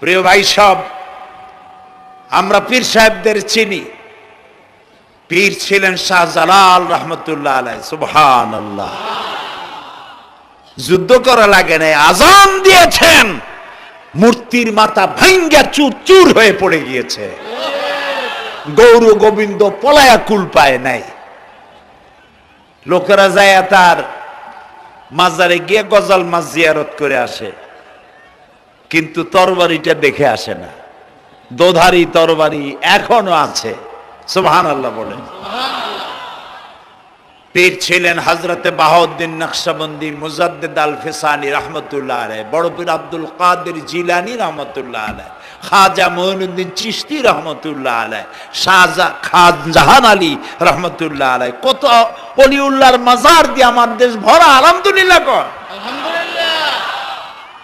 প্রিয় ভাই সব, আমরা পীর সাহেবদের চিনি। পীর ছিলেন শাহজালাল রহমতুল্লাহ আলাইহি। সুবহানাল্লাহ। যুদ্ধ করা লাগে নাই, আজান দিয়েছেন, মূর্তির মাথা ভাঙ্গা চুর চুর হয়ে পড়ে গিয়েছে। গৌর গোবিন্দ পলায়া কুল পায় নাই। লোকেরা যায় তার মাজারে গিয়ে গজাল মাছ জিয়ারত করে আসে, কিন্তু তরবারিটা দেখে আসে না। দোধারি তরবারি এখনো আছে। সুবহানাল্লাহ বলেন। পীর ছিলেন হযরতে বাহাউদ্দিন নকশবন্দি মুজাদ্দিদ আল ফিসানি রহমতুল্লাহ আলাইহি, বড় পীর আব্দুল কাদের জিলানী রহমতুল্লাহ আলাইহি, খাজা মুঈনুদ্দিন চিশতি রহমতুল্লাহ আলাইহি, শাহজাহান আলী রহমতুল্লাহ আলাইহি। কত ওলিউল্লাহর মাজার দিয়ে আমার দেশ ভরা। আলহামদুলিল্লাহ কর। আলহামদুলিল্লাহ।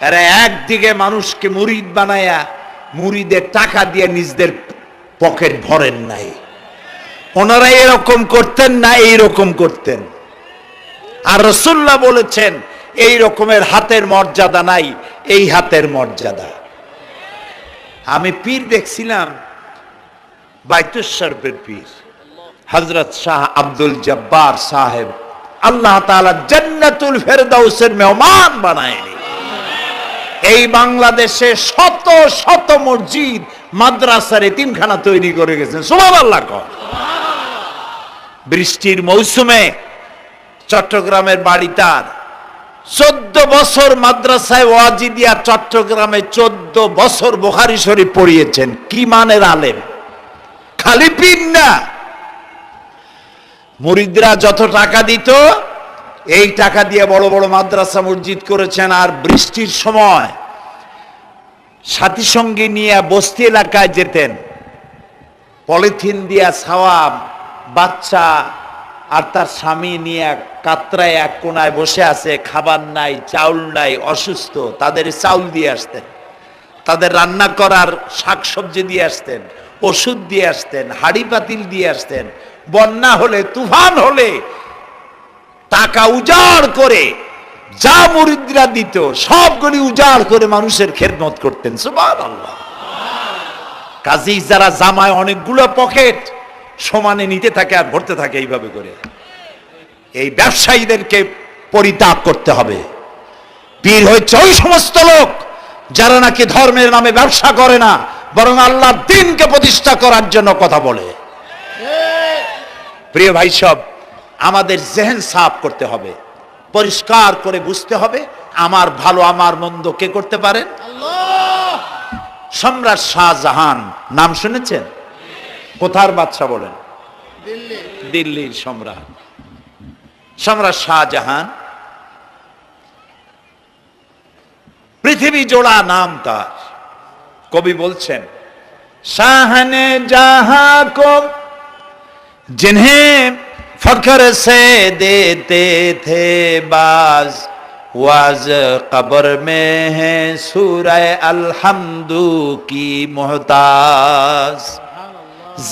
আরে একদিকে মানুষকে মুরিদ বানায়া মুরিদের টাকা দিয়ে নিজেদের পকেট ভরেন নাই। ওনারা এরকম করতেন না, এইরকম করতেন। আর রাসূলুল্লাহ বলেছেন এই রকমের হাতের মর্যাদা নাই, এই হাতের মর্যাদা। আমি পীর দেখছিলাম, বাইতুস শরফের পীর হযরত শাহ আব্দুল জব্বার সাহেব, আল্লাহ তাআলা জান্নাতুল ফেরদাউসের মেহমান বানায়নি। এই বাংলাদেশে শত শত মসজিদ, মাদ্রাসার এতিমখানা তৈরি করে গেছেন। সুবহানাল্লাহ। বৃষ্টির মৌসুমে চট্টগ্রামের বাড়ি তার, 14 বছর মাদ্রাসায় ওয়াজি দিয়া চট্টগ্রামে 14 বছর বুখারী শরীফ পড়িয়েছেন। কি মানের আলেম! খালি পীর না, মুরিদরা যত টাকা দিত এই টাকা দিয়ে বড় বড় মাদ্রাসা মসজিদ করেছেন। আর বৃষ্টির সময় সাথী সঙ্গী নিয়ে বস্তি এলাকায় যেতেন, পলিথিন দিয়া ছাওয়া, বাচ্চা আর তার স্বামী নিয়ে কাতরায় এক কোনায় বসে আছে, খাবার নাই, চাউল নাই, অসুস্থ। তাদের চাউল দিয়ে আসতেন, তাদের রান্না করার শাকসবজি দিয়ে আসতেন, ওষুধ দিয়ে আসতেন, হাড়ি পাতিল দিয়ে আসতেন। বন্যা হলে, তুফান হলে টাকা উজাড় করে যা মুরিদরা দিত সবগুলি উজাড় করে মানুষের খেদমত করতেন। সুবহানাল্লাহ। কাজী যারা জামায় অনেকগুলো পকেট সমানে নিতে থাকে আর ভরতে থাকে এইভাবে করে, এই ব্যবসায়ীদেরকে পরিত্যাগ করতে হবে। পীর হচ্ছে ওই সমস্ত লোক যারা নাকি ধর্মের নামে ব্যবসা করে না, বরং আল্লাহর দ্বীনকে প্রতিষ্ঠা করার জন্য কথা বলে। প্রিয় ভাই সব, আমাদের জেহেন সাফ করতে হবে, পরিষ্কার করে বুঝতে হবে আমার ভালো আমার মন্দ কে করতে পারেন? আল্লাহ। সম্রাট শাহজাহান নাম শুনেছেন? কোথার বাদশা বলেন? দিল্লির সম্রাট। সম্রাট শাহজাহান পৃথিবী জোড়া নাম তার। কবি বলছেন, শাহনে জাহাं को जिन्हें फख्र से देते थे बाज, वाज कब्र में है सूरह अलहम्दु की मोहताज।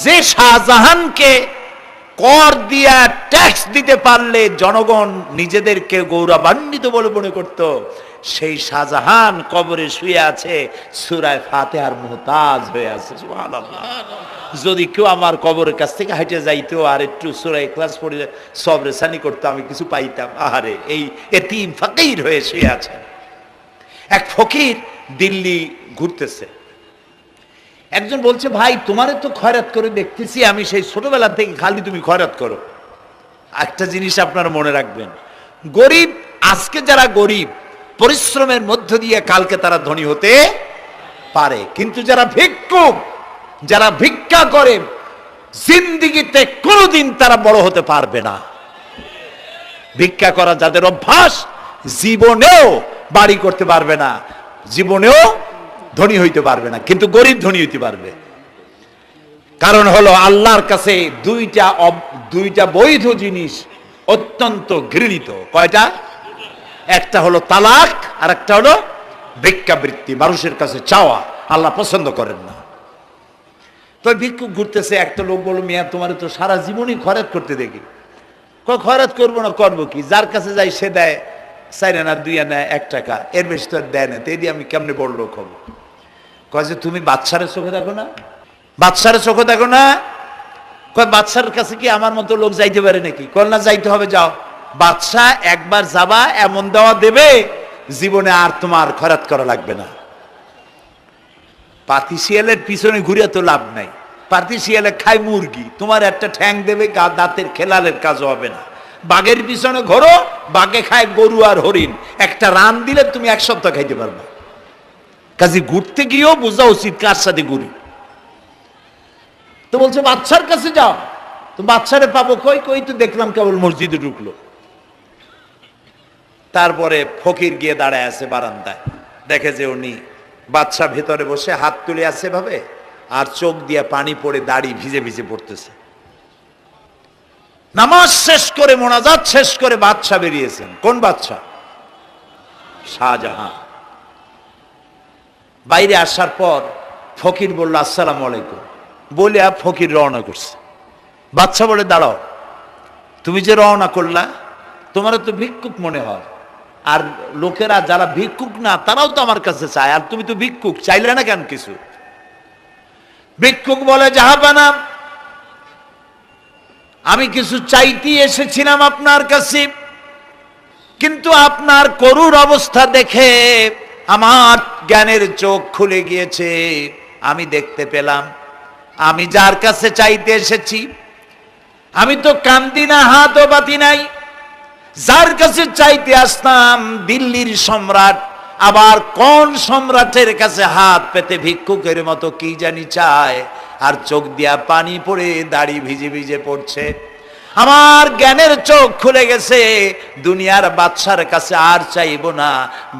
যে শাহজাহানকে কর দিয়া ট্যাক্স দিতে পারলে জনগণ নিজেদেরকে গৌরবান্বিত বলে মনে করত, সেই শাহজাহান কবরে শুয়ে আছে, সূরা ফাতিহার মুহতাজ হয়ে আছে। সুবহানাল্লাহ। যদি কেউ আমার কবরের কাছ থেকে হেঁটে যাইতো আর একটু সূরা ইখলাস পড়ে সবরে সানি করতো, আমি কিছু পাইতাম। আহারে, এই এতিম ফকির হয়ে শুয়ে আছে। এক ফকির দিল্লি ঘুরতেছে, একজন বলছে, ভাই তোমারে তো খয়রাত করে দেখতেছি আমি সেই ছোটবেলা থেকে, খালি তুমি খয়রাত করো। একটা জিনিস আপনারা মনে রাখবেন, গরিব, আজকে যারা গরিব পরিশ্রমের মধ্য দিয়ে কালকে তারা ধনী হতে পারে, কিন্তু যারা ভিক্ষুক, যারা ভিক্ষা করে, জিন্দেগিতে কোনোদিন তারা বড় হতে পারবে না। ভিক্ষা করা যাদের অভ্যাস, জীবনেও বাড়ি করতে পারবে না, জীবনেও ধনী হইতে পারবে না, কিন্তু গরিব ধনী হইতে পারবে। কারণ হলো আল্লাহর কাছে দুইটা বৈধ জিনিস অত্যন্ত ঘৃণিত। কয়টা? একটা হলো তালাক, আর একটা হলো ভিক্ষাবৃত্তি, মানুষের কাছে চাওয়া। আল্লাহ পছন্দ করেন না। তো ভিক্ষুক ঘুরতেছে, একটা লোক বলল, মিয়া তোমার তো সারা জীবনই খয়রাত করতে দেখি। খয়রাত করবো না, করবো কি? যার কাছে যাই সে দেয় 4 আনা 2 আনা 1 টাকা, এর বেশি তো আর দেয় না, তো এই দিয়ে আমি কেমনে বড় লোক হবো? কয় যে তুমি বাদশার চোখে দেখো না, বাদশার চোখে দেখো না? কয় বাদশার কাছে কি আমার মতো লোক যাইতে পারে নাকি? কল না যাইতে হবে, যাও। বাদশা একবার যাবা এমন দেওয়া দেবে জীবনে আর তোমার খয়রাত করা লাগবে না। পাতি শিয়ালের পিছনে ঘুরে তো লাভ নাই, পাতি শিয়ালে খায় মুরগি, তোমার একটা ঠ্যাং দেবে, দাঁতের খেলালের কাজও হবে না। বাঘের পিছনে ঘোরো, বাঘে খায় গরু আর হরিণ, একটা রান দিলে তুমি এক সপ্তাহ খাইতে পারবে। কাজে ঘুরতে গিয়েও বোঝা উচিত কার সাথে ঘুরি। তো বলছে বাদশার কাছে যাও। তো বাদশারে পাবো কই? কই তো দেখলাম কেবল মসজিদে ঢুকলো। তারপরে ফকির গিয়ে দাঁড়ায় আছে বারান্দায়, দেখে যে উনি বাদশা ভেতরে বসে হাত তুলে আছে ভাবে, আর চোখ দিয়ে পানি পড়ে দাড়ি ভিজে ভিজে পড়তেছে। নামাজ শেষ করে মোনাজাত শেষ করে বাদশা বেরিয়েছেন। কোন বাদশা? শাহজাহান। বাইরে আসার পর ফকির বলল আসসালামু আলাইকুম, বলে ফকির রওনা করছে। বাদশা বলে দাঁড়াও, তুমি যে রওনা করলা তোমার তো ভিক্ষুক মনে হয়, আর লোকেরা যারা ভিক্ষুক না তারাও তো আমার কাছে চায়, আর তুমি তো ভিক্ষুক, চাইলে না কেন কিছু? ভিক্ষুক বলে জাহাপানা, আমি কিছু চাইতে এসেছিলাম আপনার কাছে, কিন্তু আপনার করুণ অবস্থা দেখে আমার জ্ঞানের চোখ খুলে গিয়েছে। আমি দেখতে পেলাম আমি যার কাছে চাইতে এসেছি আমি তো কান্দি না, হাতও বাতি নাই। যার কাছে চাইতে আসতাম দিল্লির সম্রাট, আবার কোন সম্রাটের কাছে হাত পেতে ভিক্ষুকের মতো কি জানি চায়, আর চোখ দিয়া পানি পড়ে দাড়ি ভিজে ভিজে পড়ছে। আমার জ্ঞানের চোখ খুলে গেছে, দুনিয়ার বাদশার কাছে আর চাইব না।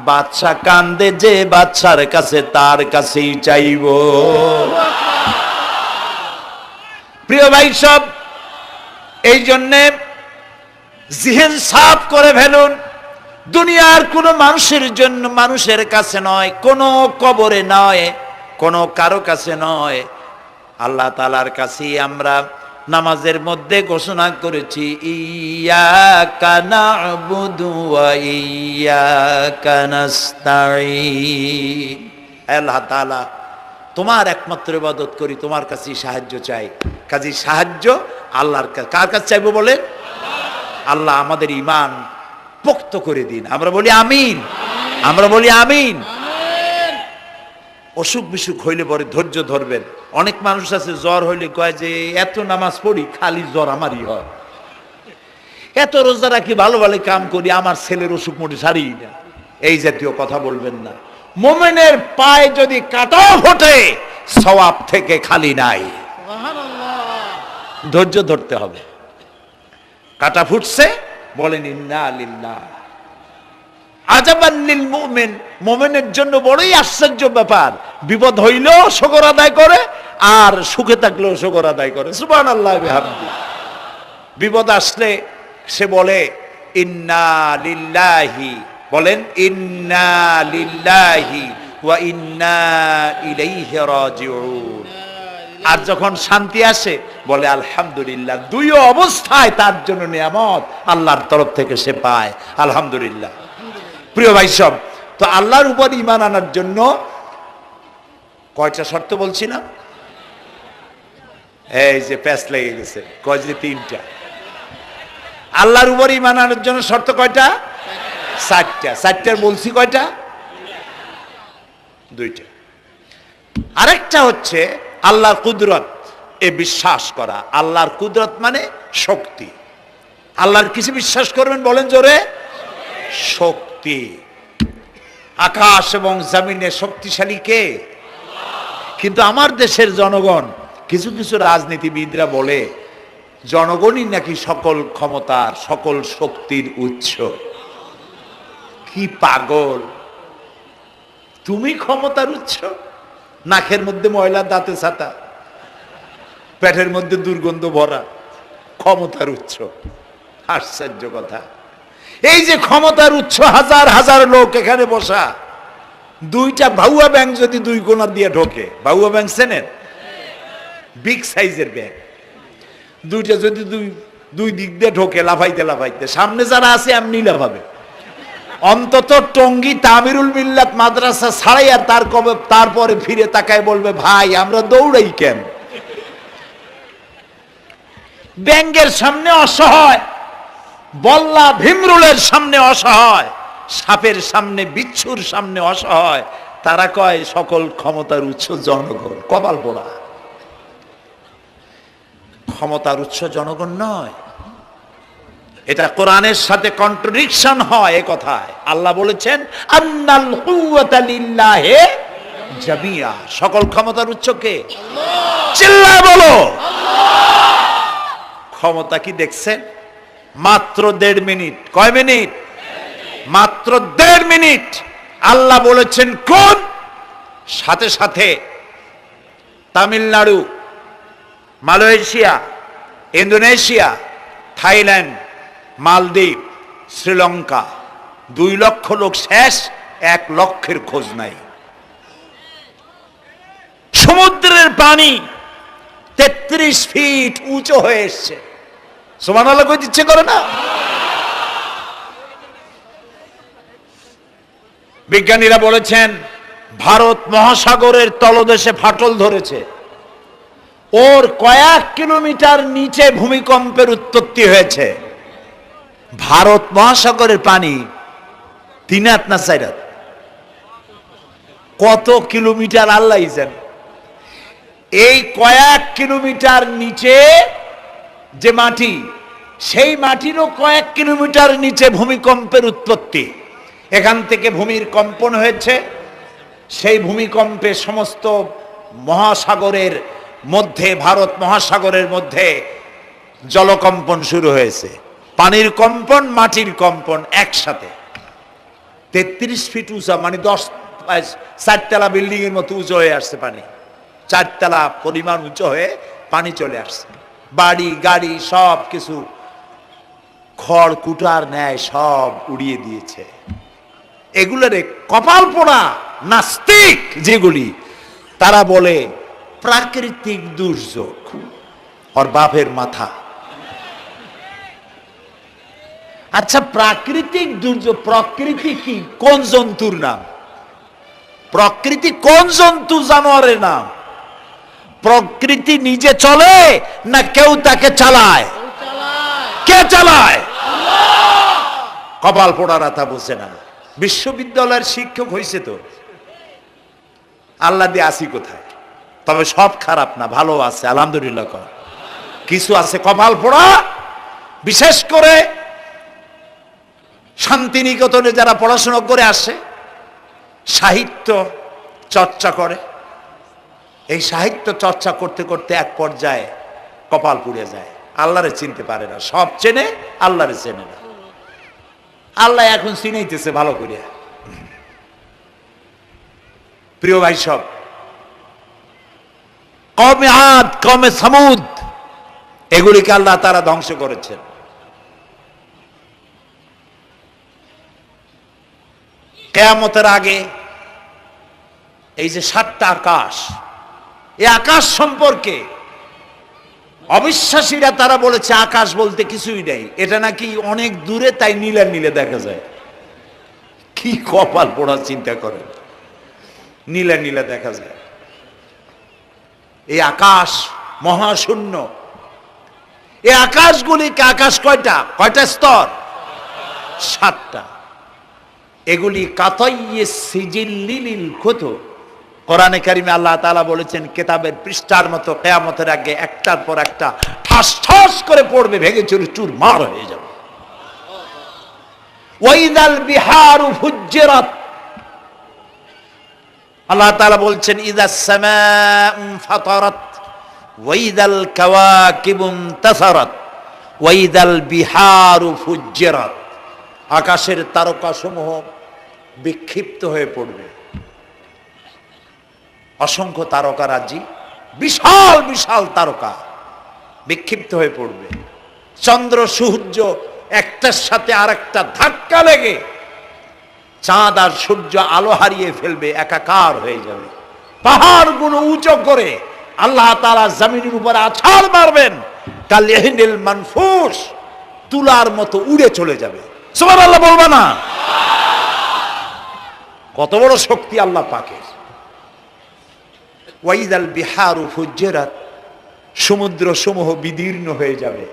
বাদশা কান্দে যে বাদশার কাছে, তার কাছেই চাইব। প্রিয় ভাই সব, এই জন্যে জিহেন সাফ করে ফেলুন। দুনিয়ার কোনো মানুষের জন্য, মানুষের কাছে নয়, কোনো কবরে নয়, কোনো কারো কাছে নয়, আল্লাহ তাআলার কাছেই আমরা নামাজের মধ্যে ঘোষণা করেছি ইয়াকা না'বুদু ওয়া ইয়াকা নাস্তাঈন। আল্লাহ তাআলা তোমার একমাত্র ইবাদত করি, তোমার কাছেই সাহায্য চাই। কাজেই সাহায্য আল্লাহর কাছে। কার কাছে চাইবো বলে? আল্লাহ আমাদের ঈমান পোক্ত করে দিন। আমরা বলি আমিন, আমরা বলি আমিন। অসুখ বিসুখ হইলে পরে ধৈর্য ধরবেন। অনেক মানুষ আছে জ্বর হইলে কয় যে এত নামাজ পড়ি খালি জ্বর আমারই হয়, এত রোজা রাখি, ভালো ভালো কাম করি, আমার ছেলের অসুখ মোটে সারি না। এই জাতীয় কথা বলবেন না। মুমিনের পায়ে যদি কাঁটাও ফোটে সওয়াব থেকে খালি নাই। ধৈর্য ধরতে হবে। কাঁটা ফুটছে, বলেন ইন্না লিল্লাহ। আজাবান লিল মুমিন, মুমিনের জন্য বড়ই আশ্চর্য ব্যাপার, বিপদ হইলেও শুকর আদায় করে, আর সুখে থাকলেও শুকর আদায় করে। সুবহানাল্লাহ বিহামদি। বিপদ আসলে সে বলে ইন্না লিল্লাহি, বলেন ইন্না লিল্লাহি ওয়া ইন্না ইলাইহি রাজিউন। আর যখন শান্তি আসে বলে আলহামদুলিল্লাহ। দুই অবস্থায় তার জন্য নিয়ামত আল্লাহর তরফ থেকে সে পায়, আলহামদুলিল্লাহ। প্রিয় ভাই সব, তো আল্লাহর উপর ঈমান আনার জন্য কয়টা শর্ত বলছিলাম? এই যে প্যাচ লেগে গেছে, কয় যে তিনটা। আল্লাহর উপর ঈমান আনার জন্য শর্ত কয়টা? চারটা। চারটার বলছি কয়টা? দুইটা। আরেকটা হচ্ছে আল্লাহর কুদরত, এ বিশ্বাস করা। আল্লাহর কুদরত মানে শক্তি। আল্লাহর কিছু বিশ্বাস করবেন, বলেন জোরে? শক্তি। আকাশ এবং জমিনে শক্তিশালী কে? কিন্তু আমার দেশের জনগণ, কিছু কিছু রাজনীতিবিদরা বলে জনগণই নাকি সকল ক্ষমতার, সকল শক্তির উৎস। কি পাগল! তুমি ক্ষমতার উৎস? নাকের মধ্যে ময়লা, দাঁতে ছাতা, পেটের মধ্যে দুর্গন্ধ ভরা, ক্ষমতার উৎস? আশ্চর্য কথা। এই যে ক্ষমতার উৎস, হাজার হাজার লোক এখানে বসা, দুইটা ভাউয়া ব্যাংক যদি দুই কোণা দিয়ে ঢোকে, ভাউয়া ব্যাংক চেনেন? বিগ সাইজের ব্যাংক, দুইটা যদি দুই দিক দিয়ে ঢোকে লাফাইতে লাফাইতে, সামনে যারা আছে এমনি লাফাবে। অন্তত টঙ্গী তামিরুল মিল্লাত মাদ্রাসা ছাড়াই আর তারপরে ফিরে তাকায় বলবে, ভাই আমরা দৌড়াই কেন? ব্যাঙ্গের সামনে অসহায়, বল্লা ভীমরুলের সামনে অসহায়, সাপের সামনে বিচ্ছুর সামনে অসহায়, তারা কয় সকল ক্ষমতার উৎস জনগণ। কপাল পোড়া। ক্ষমতার উৎস জনগণ নয়, এটা কোরআনের সাথে কন্ট্রাডিকশন হয়। এ কথায় আল্লাহ বলেছেন আন্নাল কুওয়াতা লিল্লাহি জামিয়া, সকল ক্ষমতার উৎস কে? চিল্লায় বলো ক্ষমতা কি দেখছেন? মাত্র 1.5 মিনিট। কয় মিনিট? মাত্র 1.5 মিনিট। আল্লাহ বলেছেন কোন, সাথে সাথে তামিলনাড়ু, মালয়েশিয়া, ইন্দোনেশিয়া, থাইল্যান্ড, মালদ্বীপ, শ্রীলঙ্কা 2 লক্ষ লোক শেষ, 1 লক্ষের খোঁজ নাই। সমুদ্রের পানি 33 ফিট উঁচু হয়ে এসছে। সুবহানাল্লাহ কই দিচ্ছে করে না? বিজ্ঞানীরা বলেছেন ভারত মহাসাগরের তলদেশে ফাটল ধরেছে, ওর কয়েক কিলোমিটার নিচে ভূমিকম্পের উৎপত্তি হয়েছে। ভারত মহাসাগরের পানি 3 হাত না 4 হাত, কত কিলোমিটার আল্লাহ জানে। এই কয়েক কিলোমিটার নিচে যে মাটি, সেই মাটিরও কয়েক কিলোমিটার নিচে ভূমিকম্পের উৎপত্তি। এখান থেকে ভূমির কম্পন হয়েছে, সেই ভূমিকম্পে সমস্ত মহাসাগরের মধ্যে, ভারত মহাসাগরের মধ্যে জলকম্পন শুরু হয়েছে। পানির কম্পন, মাটির কম্পন একসাথে। 33 ফিট উঁচা, মানে 4 তলা বিল্ডিং এর মতো উঁচু হয়ে আসছে পানি। 4 তলা পরিমাণ উঁচু হয়ে পানি চলে আসছে। বাড়ি গাড়ি সব কিছু খড় কুটার ন্যায় সব উড়িয়ে দিয়েছে। এগুলোরে কপাল পোড়া নাস্তিক যেগুলি, তারা বলে প্রাকৃতিক দুর্যোগ। ওর বাপের মাথা। আচ্ছা, প্রাকৃতিক দুর্যোগ, প্রকৃতি কি? কোন জন্তুর নাম? প্রকৃতি কোন জন্তু জানোয়ারের নাম? প্রকৃতি নিজে চলে না কেউ তাকে চালায়? কে চালায়? কপাল পোড়ারা তা বুঝে না। বিশ্ববিদ্যালয়ের শিক্ষক হয়েছে তো, আল্লাহ দিয়ে আসি কোথায়? তবে সব খারাপ না, ভালো আছে আলহামদুলিল্লাহ। কিছু আছে কপাল পোড়া। বিশেষ করে শান্তিনিকেতনে যারা পড়াশোনা করে আসে, সাহিত্য চর্চা করে, এই সাহিত্য চর্চা করতে করতে এক পর্যায়ে কপাল পুড়ে যায়। আল্লাহরে চিনতে পারে না, সব চেনে আল্লাহরে চেনে না। আল্লাহ এখন চিনাইতেছে ভালো করিয়া। প্রিয় ভাই সব, কওমে আদ, কওমে সামুদ, এগুলিকে আল্লাহ তারা ধ্বংস করেছেন। কিয়ামতের আগে এই যে 7টা আকাশ, এই আকাশ সম্পর্কে অবিশ্বাসীরা তারা বলেছে আকাশ বলতে কিছুই নেই, এটা নাকি অনেক দূরে, তাই নীলে নীলে দেখা যায়। কি কপাল পোড়া চিন্তা করেন, নীলে নীলে দেখা যায়। এই আকাশ মহাশূন্য। এই আকাশগুলিকে, আকাশ কয়টা? কয়টা স্তর? 7টা। এগুলি কাতাইয়ে সিজিল্লিল কুতুব। কোরআনে কারিমে আল্লাহ তাআলা বলেছেন কিতাবের পৃষ্ঠার মতো কিয়ামতের আগে একটার পর একটা ঠাস ঠাস করে পড়বে, ভেঙে চুরমার হয়ে যাবে। ওয়াইদাল বিহারু ফুজ্জিরাত, আল্লাহ তাআলা বলছেন ইযাস সামাউ ফাতারাত ওয়াইদাল কাওয়াকিবু ইনতাসারাত ওয়াইদাল বিহারু ফুজ্জিরাত। আকাশের তারকাসমূহ বিক্ষিপ্ত হয়ে পড়বে। অসংখ্য তারকারাজি, বিশাল বিশাল তারকা বিক্ষিপ্ত হয়ে পড়বে। চন্দ্র সূর্য একটার সাথে আরেকটা ধাক্কা লেগে চাঁদ আর সূর্য আলো হারিয়ে ফেলবে, একাকার হয়ে যাবে। পাহাড়গুলো উঁচু করে আল্লাহ তাআলা জমিনের উপরে আছাড় মারবেন, কাল ইহনিল মানফুস, তুলার মতো উড়ে চলে যাবে। সুবহানাল্লাহ বলবা না? কত বড় শক্তি আল্লাহ পাকের। ওয়াইদাল বিহারু ফুজ্জিরাত, সমুদ্র সমূহ বিদীর্ণ হয়ে যাবে।